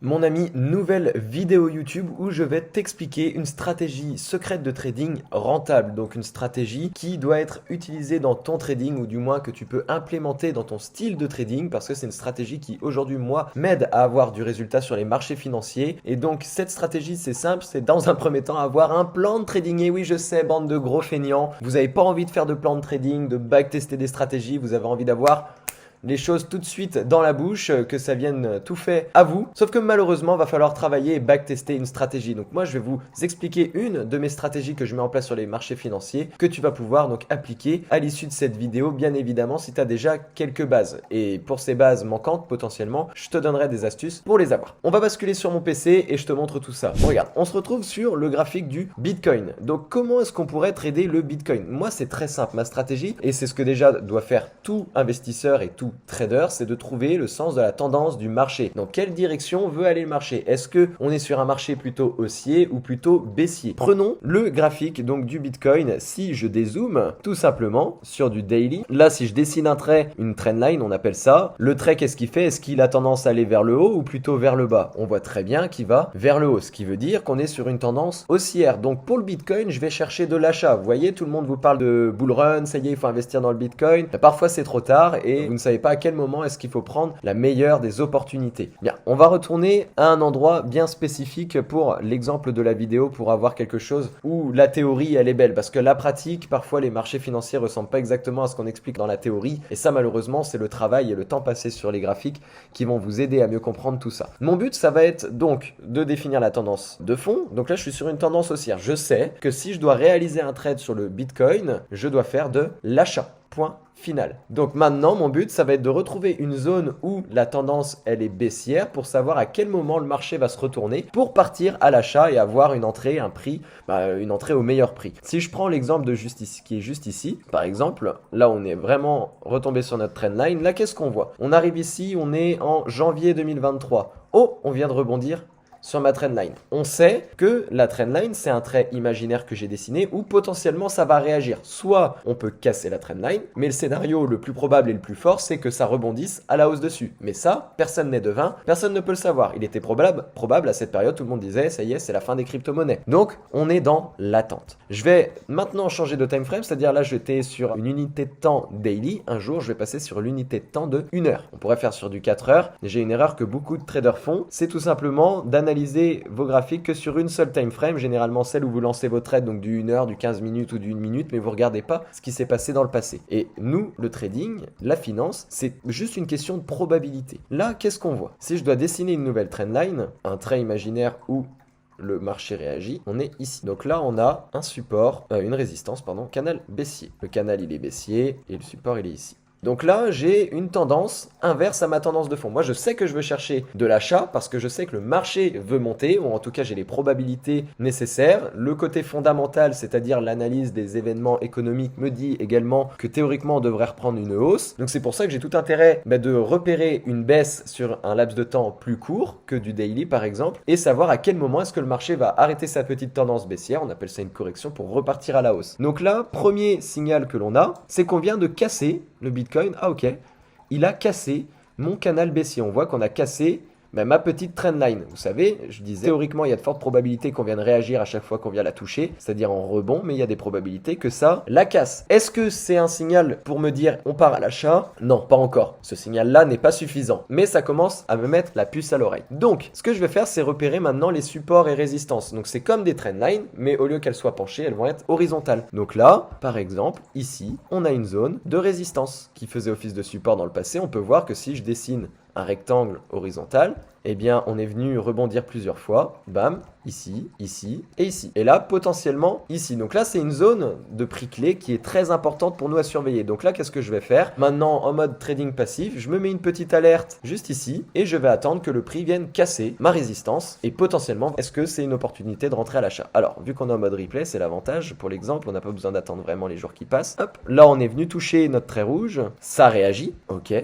Mon ami, nouvelle vidéo YouTube où je vais t'expliquer une stratégie secrète de trading rentable. Donc une stratégie qui doit être utilisée dans ton trading ou du moins que tu peux implémenter dans ton style de trading parce que c'est une stratégie qui aujourd'hui moi m'aide à avoir du résultat sur les marchés financiers. Et donc cette stratégie c'est simple, c'est dans un premier temps avoir un plan de trading. Et oui je sais, bande de gros feignants, vous n'avez pas envie de faire de plan de trading, de backtester des stratégies, vous avez envie d'avoir les choses tout de suite dans la bouche, que ça vienne tout fait à vous. Sauf que malheureusement, va falloir travailler et backtester une stratégie. Donc moi, je vais vous expliquer une de mes stratégies que je mets en place sur les marchés financiers que tu vas pouvoir donc appliquer à l'issue de cette vidéo, bien évidemment, si tu as déjà quelques bases. Et pour ces bases manquantes, potentiellement, je te donnerai des astuces pour les avoir. On va basculer sur mon PC et je te montre tout ça. Bon, regarde, on se retrouve sur le graphique du Bitcoin. Donc comment est-ce qu'on pourrait trader le Bitcoin? Moi, c'est très simple, ma stratégie, et c'est ce que déjà doit faire tout investisseur et tout trader, c'est de trouver le sens de la tendance du marché. Dans quelle direction veut aller le marché? Est-ce que on est sur un marché plutôt haussier ou plutôt baissier? Prenons le graphique donc du Bitcoin. Si je dézoome tout simplement sur du daily, là si je dessine un trait, une trendline, on appelle ça. Le trait, qu'est-ce qu'il fait? Est-ce qu'il a tendance à aller vers le haut ou plutôt vers le bas? On voit très bien qu'il va vers le haut, ce qui veut dire qu'on est sur une tendance haussière. Donc pour le Bitcoin, je vais chercher de l'achat. Vous voyez, tout le monde vous parle de bull run, ça y est, il faut investir dans le Bitcoin. Parfois c'est trop tard et vous ne savez pas à quel moment est-ce qu'il faut prendre la meilleure des opportunités. Bien, on va retourner à un endroit bien spécifique pour l'exemple de la vidéo pour avoir quelque chose où la théorie elle est belle parce que la pratique, parfois les marchés financiers ressemblent pas exactement à ce qu'on explique dans la théorie et ça malheureusement c'est le travail et le temps passé sur les graphiques qui vont vous aider à mieux comprendre tout ça. Mon but ça va être donc de définir la tendance de fond. Donc là je suis sur une tendance haussière. Je sais que si je dois réaliser un trade sur le Bitcoin, je dois faire de l'achat. Point final. Donc maintenant, mon but, ça va être de retrouver une zone où la tendance, elle est baissière pour savoir à quel moment le marché va se retourner pour partir à l'achat et avoir une entrée, un prix, une entrée au meilleur prix. Si je prends l'exemple de justice qui est juste ici, par exemple, là on est vraiment retombé sur notre trendline. Là, qu'est-ce qu'on voit? On arrive ici, on est en janvier 2023. Oh, on vient de rebondir sur ma trendline. On sait que la trendline, c'est un trait imaginaire que j'ai dessiné où potentiellement ça va réagir. Soit on peut casser la trendline, mais le scénario le plus probable et le plus fort, c'est que ça rebondisse à la hausse dessus. Mais ça, personne n'est devin, personne ne peut le savoir. Il était probable à cette période, tout le monde disait, ça y est, c'est la fin des crypto-monnaies. Donc, on est dans l'attente. Je vais maintenant changer de time frame, c'est-à-dire là, j'étais sur une unité de temps daily. Un jour, je vais passer sur l'unité de temps de 1 heure. On pourrait faire sur du 4 heures. J'ai une erreur que beaucoup de traders font, c'est tout simplement d'analyser vos graphiques que sur une seule time frame, généralement celle où vous lancez vos trades, donc du 1 heure, du 15 minutes ou du 1 minute, mais vous regardez pas ce qui s'est passé dans le passé. Et nous, le trading, la finance, c'est juste une question de probabilité. Là, qu'est-ce qu'on voit? Si je dois dessiner une nouvelle trendline, un trait imaginaire où le marché réagit, on est ici. Donc là, on a un support, une résistance, pardon, canal baissier. Le canal, il est baissier et le support, il est ici. Donc là, j'ai une tendance inverse à ma tendance de fond. Moi, je sais que je veux chercher de l'achat parce que je sais que le marché veut monter, ou en tout cas, j'ai les probabilités nécessaires. Le côté fondamental, c'est-à-dire l'analyse des événements économiques, me dit également que théoriquement, on devrait reprendre une hausse. Donc c'est pour ça que j'ai tout intérêt de repérer une baisse sur un laps de temps plus court que du daily, par exemple, et savoir à quel moment est-ce que le marché va arrêter sa petite tendance baissière. On appelle ça une correction pour repartir à la hausse. Donc là, premier signal que l'on a, c'est qu'on vient de casser le Bitcoin. Ah ok, il a cassé mon canal baissier. On voit qu'on a cassé ma petite trendline. Vous savez, je disais, théoriquement, il y a de fortes probabilités qu'on vienne réagir à chaque fois qu'on vient la toucher, c'est-à-dire en rebond, mais il y a des probabilités que ça la casse. Est-ce que c'est un signal pour me dire on part à l'achat? Non, pas encore. Ce signal-là n'est pas suffisant, mais ça commence à me mettre la puce à l'oreille. Donc, ce que je vais faire, c'est repérer maintenant les supports et résistances. Donc, c'est comme des trendlines, mais au lieu qu'elles soient penchées, elles vont être horizontales. Donc là, par exemple, ici, on a une zone de résistance qui faisait office de support dans le passé. On peut voir que si je dessine un rectangle horizontal, eh bien on est venu rebondir plusieurs fois, bam, ici, ici et ici. Et là, potentiellement, ici. Donc là, c'est une zone de prix clé qui est très importante pour nous à surveiller. Donc là, qu'est-ce que je vais faire? Maintenant, en mode trading passif, je me mets une petite alerte juste ici et je vais attendre que le prix vienne casser ma résistance et potentiellement, est-ce que c'est une opportunité de rentrer à l'achat? Alors, vu qu'on est en mode replay, c'est l'avantage. Pour l'exemple, on n'a pas besoin d'attendre vraiment les jours qui passent. Hop, là, on est venu toucher notre trait rouge. Ça réagit, ok.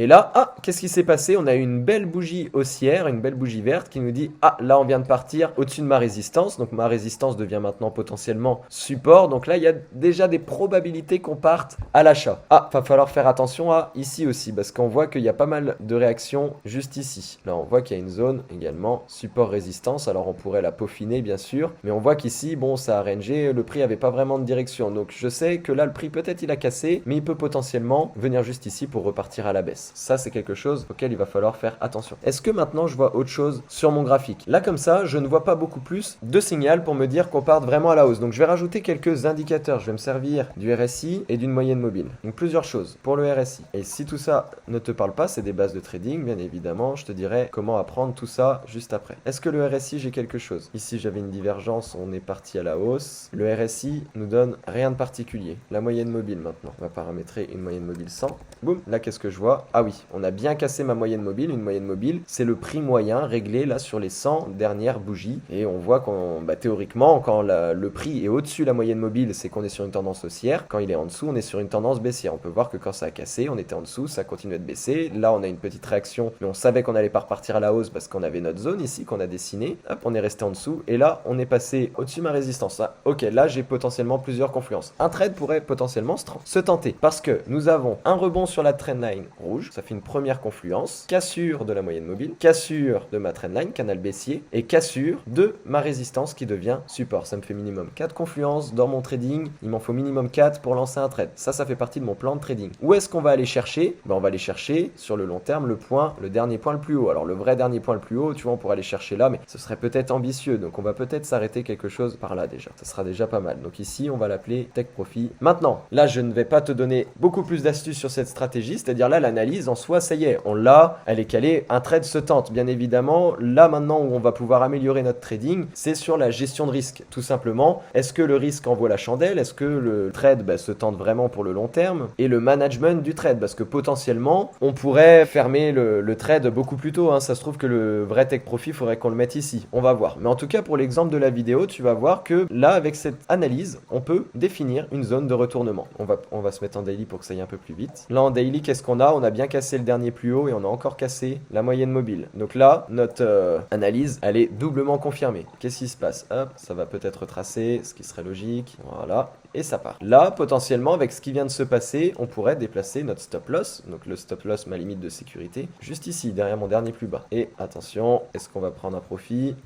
Et là, ah, qu'est-ce qui s'est passé? On a eu une belle bougie haussière, une belle bougie verte qui nous dit, ah, là on vient de partir au-dessus de ma résistance, donc ma résistance devient maintenant potentiellement support, donc là il y a déjà des probabilités qu'on parte à l'achat. Ah, va falloir faire attention à ici aussi, parce qu'on voit qu'il y a pas mal de réactions juste ici. Là on voit qu'il y a une zone également support-résistance, alors on pourrait la peaufiner bien sûr, mais on voit qu'ici, bon, ça a rangé, le prix avait pas vraiment de direction, donc je sais que là le prix peut-être il a cassé, mais il peut potentiellement venir juste ici pour repartir à la baisse. Ça c'est quelque chose auquel il va falloir faire attention. Est-ce que maintenant je vois autre chose sur mon graphique? Là comme ça, je ne vois pas beaucoup plus de signal pour me dire qu'on parte vraiment à la hausse. Donc je vais rajouter quelques indicateurs. Je vais me servir du RSI et d'une moyenne mobile. Donc plusieurs choses pour le RSI. Et si tout ça ne te parle pas, c'est des bases de trading, bien évidemment, je te dirai comment apprendre tout ça juste après. Est-ce que le RSI, j'ai quelque chose? Ici j'avais une divergence, on est parti à la hausse. Le RSI nous donne rien de particulier. La moyenne mobile maintenant. On va paramétrer une moyenne mobile 100. Boum, là qu'est-ce que je vois? Ah oui, on a bien cassé ma moyenne mobile. Une moyenne mobile, c'est le prix moyen réglé là sur les 100 dernières bougies. Et on voit qu'on, théoriquement, quand le prix est au-dessus de la moyenne mobile, c'est qu'on est sur une tendance haussière. Quand il est en dessous, on est sur une tendance baissière. On peut voir que quand ça a cassé, on était en dessous, ça continue de baisser. Là, on a une petite réaction, mais on savait qu'on allait pas repartir à la hausse parce qu'on avait notre zone ici qu'on a dessinée. Hop, on est resté en dessous. Et là, on est passé au-dessus de ma résistance. Ah, ok, là, j'ai potentiellement plusieurs confluences. Un trade pourrait potentiellement se tenter parce que nous avons un rebond sur la trendline rouge. Ça fait une première confluence. Cassure de la moyenne mobile, cassure de ma trendline, canal baissier, et cassure de ma résistance qui devient support. Ça me fait minimum 4 confluences dans mon trading. Il m'en faut minimum 4 pour lancer un trade. Ça fait partie de mon plan de trading. Où est-ce qu'on va aller chercher? On va aller chercher sur le long terme le dernier point le plus haut. Alors le vrai dernier point le plus haut, tu vois, on pourrait aller chercher là, mais ce serait peut-être ambitieux. Donc on va peut-être s'arrêter quelque chose par là déjà. Ça sera déjà pas mal. Donc ici, on va l'appeler Take Profit. Maintenant, là, je ne vais pas te donner beaucoup plus d'astuces sur cette stratégie. C'est-à-dire là, l'analyse en soi, ça y est, on l'a, elle est calée. Un trade se tente, bien évidemment. Là, maintenant, où on va pouvoir améliorer notre trading, c'est sur la gestion de risque, tout simplement. Est-ce que le risque en vaut la chandelle? Est-ce que le trade se tente vraiment pour le long terme? Et le management du trade, parce que potentiellement, on pourrait fermer le trade beaucoup plus tôt. Ça se trouve que le vrai take profit, il faudrait qu'on le mette ici. On va voir. Mais en tout cas, pour l'exemple de la vidéo, tu vas voir que là, avec cette analyse, on peut définir une zone de retournement. On va se mettre en daily pour que ça aille un peu plus vite. Là, en daily, qu'est-ce qu'on a? On a bien cassé le dernier plus haut et on a encore cassé la moyenne mobile. Donc là, notre analyse, elle est doublement confirmée. Qu'est-ce qui se passe? Hop, ça va peut-être retracer, ce qui serait logique. Voilà. Et ça part. Là, potentiellement, avec ce qui vient de se passer, on pourrait déplacer notre stop loss. Donc le stop loss, ma limite de sécurité, juste ici, derrière mon dernier plus bas. Et attention, est-ce qu'on va prendre un profit?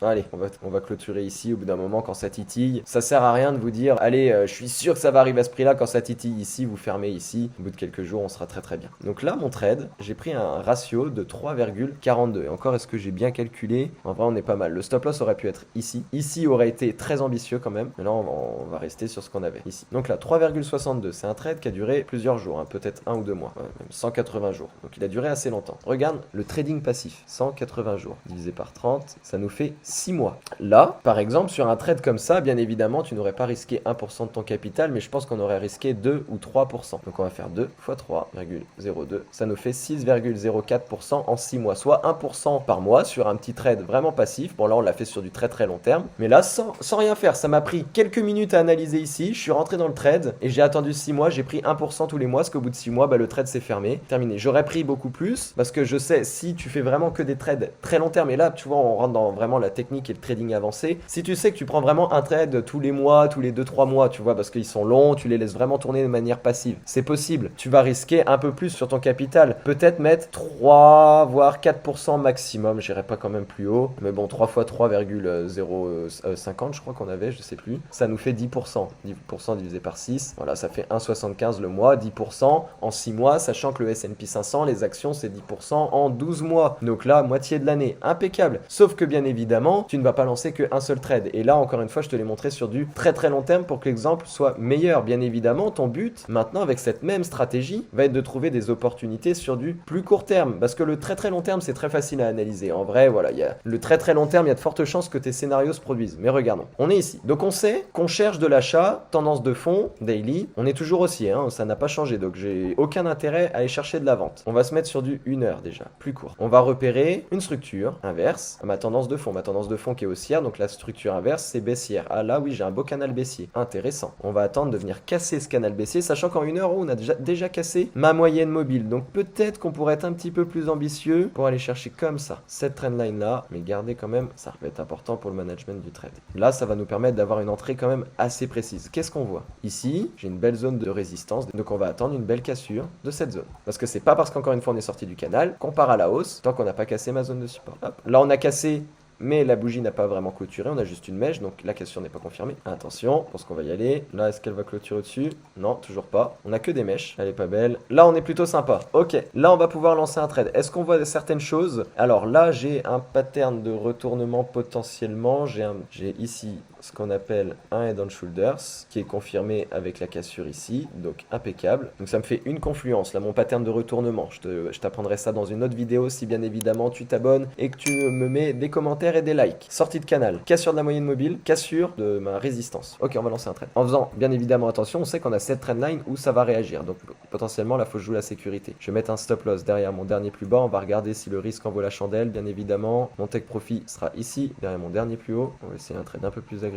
Allez, on va clôturer ici au bout d'un moment quand ça titille. Ça sert à rien de vous dire, allez, je suis sûr que ça va arriver à ce prix-là. Quand ça titille ici, vous fermez ici. Au bout de quelques jours, on sera très très bien. Donc là, mon trade, j'ai pris un ratio de 3,42. Et encore, est-ce que j'ai bien calculé? En vrai, on est pas mal. Le stop loss aurait pu être ici. Ici aurait été très ambitieux quand même. Mais là, on va rester sur ce qu'on avait ici. Donc là, 3,62. C'est un trade qui a duré plusieurs jours, peut-être 1 ou 2 mois. Ouais, même 180 jours. Donc il a duré assez longtemps. Regarde le trading passif. 180 jours divisé par 30, ça nous fait 6 mois. Là, par exemple, sur un trade comme ça, bien évidemment, tu n'aurais pas risqué 1% de ton capital, mais je pense qu'on aurait risqué 2 ou 3%. Donc on va faire 2 fois 3,02. Ça nous fait 6,04% en 6 mois, soit 1% par mois sur un petit trade vraiment passif. Bon là, on l'a fait sur du très très long terme, mais là, sans rien faire. Ça m'a pris quelques minutes à analyser ici. Je suis rentré dans le trade et j'ai attendu 6 mois. J'ai pris 1% tous les mois, parce qu'au bout de 6 mois, le trade s'est fermé. Terminé. J'aurais pris beaucoup plus, parce que je sais, si tu fais vraiment que des trades très long terme, et là, tu vois, on rentre dans vraiment la technique et le trading avancé. Si tu sais que tu prends vraiment un trade tous les mois, tous les 2-3 mois, tu vois, parce qu'ils sont longs, tu les laisses vraiment tourner de manière passive, c'est possible. Tu vas risquer un peu plus sur ton capital. Peut-être mettre 3 voire 4% maximum. J'irai pas quand même plus haut. Mais bon, 3 fois 3,050, je crois qu'on avait, je sais plus. Ça nous fait 10%. 10% divisé par 6. Voilà, ça fait 1,75 le mois. 10% en 6 mois, sachant que le S&P 500, les actions, c'est 10% en 12 mois. Donc là, moitié de l'année. Impeccable. Sauf que bien évidemment, tu ne vas pas lancer qu'un seul trade. Et là, encore une fois, je te l'ai montré sur du très très long terme pour que l'exemple soit meilleur. Bien évidemment, ton but, maintenant, avec cette même stratégie, va être de trouver des opportunités sur du plus court terme. Parce que le très très long terme, c'est très facile à analyser. En vrai, voilà, le très très long terme, il y a de fortes chances que tes scénarios se produisent. Mais regardons, on est ici. Donc on sait qu'on cherche de l'achat, tendance de fond, daily. On est toujours haussier, ça n'a pas changé. Donc j'ai aucun intérêt à aller chercher de la vente. On va se mettre sur du 1 heure déjà, plus court. On va repérer une structure inverse à ma tendance de fond. Ma tendance tendance de fond qui est haussière, donc la structure inverse c'est baissière. Ah là oui, j'ai un beau canal baissier, intéressant. On va attendre de venir casser ce canal baissier, sachant qu'en 1 heure on a déjà cassé ma moyenne mobile, donc peut-être qu'on pourrait être un petit peu plus ambitieux pour aller chercher comme ça cette trendline là, mais garder quand même, ça va être important pour le management du trade. Là ça va nous permettre d'avoir une entrée quand même assez précise. Qu'est-ce qu'on voit ici? J'ai une belle zone de résistance, donc on va attendre une belle cassure de cette zone, parce que c'est pas parce qu'encore une fois on est sorti du canal qu'on part à la hausse tant qu'on n'a pas cassé ma zone de support. Hop. Là on a cassé, mais la bougie n'a pas vraiment clôturé, on a juste une mèche, donc la cassure n'est pas confirmée. Attention, je pense qu'on va y aller. Là, est-ce qu'elle va clôturer au-dessus? Non, toujours pas. On a que des mèches, elle est pas belle. Là, on est plutôt sympa. Ok, là, on va pouvoir lancer un trade. Est-ce qu'on voit certaines choses? Alors là, j'ai un pattern de retournement potentiellement. J'ai ici ce qu'on appelle un head and shoulders, qui est confirmé avec la cassure ici, donc impeccable. Donc ça me fait une confluence, là, mon pattern de retournement. Je t'apprendrai ça dans une autre vidéo, si bien évidemment tu t'abonnes et que tu me mets des commentaires et des likes. Sortie de canal, cassure de la moyenne mobile, cassure de ma résistance. Ok, on va lancer un trade. En faisant bien évidemment attention, on sait qu'on a cette trendline où ça va réagir. Donc potentiellement là, faut jouer la sécurité. Je vais mettre un stop loss derrière mon dernier plus bas. On va regarder si le risque en vaut la chandelle, bien évidemment. Mon take profit sera ici, derrière mon dernier plus haut. On va essayer un trade un peu plus agressif.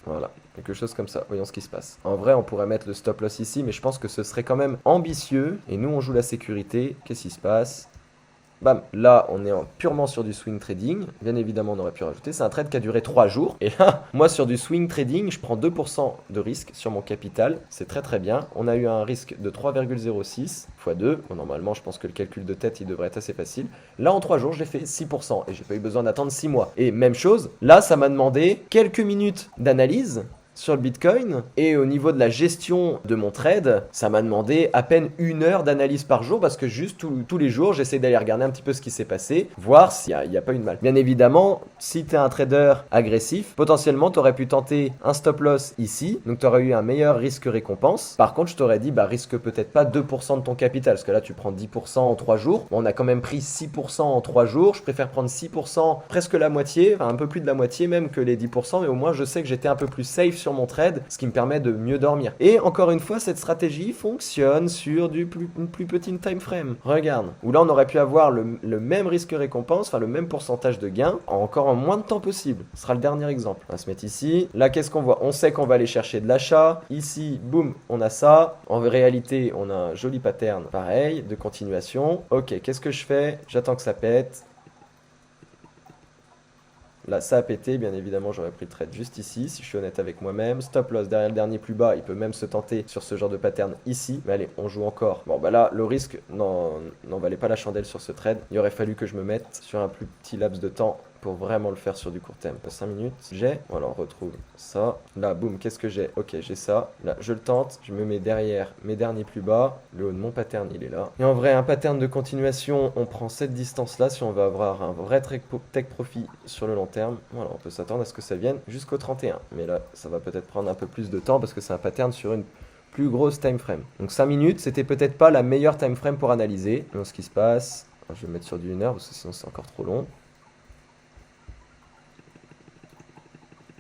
Voilà, quelque chose comme ça. Voyons ce qui se passe. En vrai, on pourrait mettre le stop loss ici, mais je pense que ce serait quand même ambitieux. Et nous, on joue la sécurité. Qu'est-ce qui se passe? Bam, là on est purement sur du swing trading. Bien évidemment on aurait pu rajouter, c'est un trade qui a duré 3 jours. Et là, moi sur du swing trading, je prends 2% de risque sur mon capital. C'est très très bien. On a eu un risque de 3,06 x 2. Bon, normalement je pense que le calcul de tête il devrait être assez facile. Là en 3 jours j'ai fait 6% et j'ai pas eu besoin d'attendre 6 mois. Et même chose, là ça m'a demandé quelques minutes d'analyse sur le Bitcoin, et au niveau de la gestion de mon trade, ça m'a demandé à peine 1 heure d'analyse par jour, parce que juste tous les jours, j'essaie d'aller regarder un petit peu ce qui s'est passé, voir s'il n'y a pas eu de mal. Bien évidemment, si tu es un trader agressif, potentiellement, tu aurais pu tenter un stop loss ici, donc tu aurais eu un meilleur risque-récompense. Par contre, je t'aurais dit, risque peut-être pas 2% de ton capital, parce que là, tu prends 10% en 3 jours. Bon, on a quand même pris 6% en 3 jours, je préfère prendre 6%, presque la moitié, enfin un peu plus de la moitié même que les 10%, mais au moins, je sais que j'étais un peu plus safe sur mon trade, ce qui me permet de mieux dormir. Et encore une fois, cette stratégie fonctionne sur une plus petite time frame. Regarde, où là on aurait pu avoir le même risque récompense, enfin le même pourcentage de gain, encore en moins de temps possible. Ce sera le dernier exemple. On va se mettre ici. Là, qu'est-ce qu'on voit? On sait qu'on va aller chercher de l'achat. Ici, boum, on a ça. En réalité, on a un joli pattern, pareil, de continuation. Ok, qu'est-ce que je fais? J'attends que ça pète. Là, ça a pété, bien évidemment, j'aurais pris le trade juste ici, si je suis honnête avec moi-même. Stop loss derrière le dernier plus bas, il peut même se tenter sur ce genre de pattern ici. Mais allez, on joue encore. Bon, là, le risque n'en valait pas la chandelle sur ce trade. Il aurait fallu que je me mette sur un plus petit laps de temps pour vraiment le faire sur du court terme. 5 minutes, voilà, on retrouve ça. Là, boum, qu'est-ce que j'ai? Ok, j'ai ça. Là, je le tente, je me mets derrière mes derniers plus bas. Le haut de mon pattern, il est là. Et en vrai, un pattern de continuation, on prend cette distance-là si on veut avoir un vrai take profit sur le long terme. Voilà, on peut s'attendre à ce que ça vienne jusqu'au 31. Mais là, ça va peut-être prendre un peu plus de temps parce que c'est un pattern sur une plus grosse time frame. Donc 5 minutes, c'était peut-être pas la meilleure time frame pour analyser. Donc ce qui se passe, je vais mettre sur du 1 heure parce que sinon c'est encore trop long.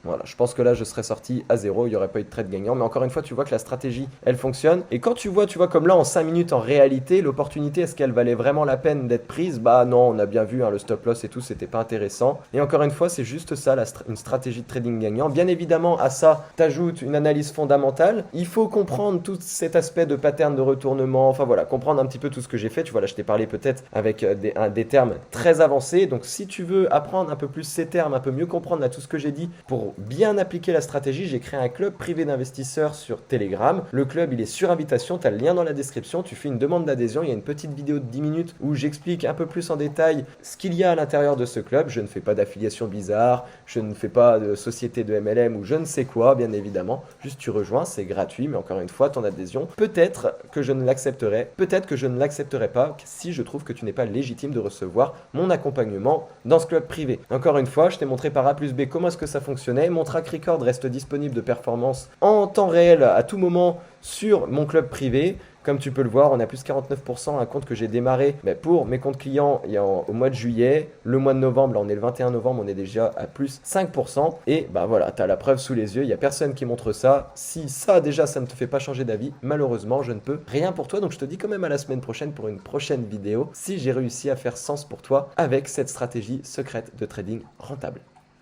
Voilà, je pense que là je serais sorti à 0, il n'y aurait pas eu de trade gagnant, mais encore une fois tu vois que la stratégie elle fonctionne, et quand tu vois comme là en 5 minutes en réalité, l'opportunité est-ce qu'elle valait vraiment la peine d'être prise? Bah non, on a bien vu le stop loss et tout, c'était pas intéressant, et encore une fois c'est juste ça, une stratégie de trading gagnant. Bien évidemment à ça t'ajoutes une analyse fondamentale, il faut comprendre tout cet aspect de pattern de retournement, enfin voilà, comprendre un petit peu tout ce que j'ai fait, tu vois là je t'ai parlé peut-être avec des termes très avancés, donc si tu veux apprendre un peu plus ces termes, un peu mieux comprendre là tout ce que j'ai dit pour bien appliquer la stratégie, j'ai créé un club privé d'investisseurs sur Telegram. Le club, il est sur invitation, tu as le lien dans la description, tu fais une demande d'adhésion, il y a une petite vidéo de 10 minutes où j'explique un peu plus en détail ce qu'il y a à l'intérieur de ce club. Je ne fais pas d'affiliation bizarre, je ne fais pas de société de MLM ou je ne sais quoi, bien évidemment. Juste tu rejoins, c'est gratuit, mais encore une fois, ton adhésion, peut-être que je ne l'accepterai, peut-être que je ne l'accepterai pas si je trouve que tu n'es pas légitime de recevoir mon accompagnement dans ce club privé. Encore une fois, je t'ai montré par A plus B comment est-ce que ça fonctionnait. Mon track record reste disponible de performance en temps réel à tout moment sur mon club privé. Comme tu peux le voir, on a plus 49%, un compte que j'ai démarré pour mes comptes clients au mois de juillet. Le mois de novembre, là on est le 21 novembre, on est déjà à plus 5%. Et voilà, tu as la preuve sous les yeux, il n'y a personne qui montre ça. Si ça déjà, ça ne te fait pas changer d'avis, malheureusement, je ne peux rien pour toi. Donc je te dis quand même à la semaine prochaine pour une prochaine vidéo, si j'ai réussi à faire sens pour toi avec cette stratégie secrète de trading rentable.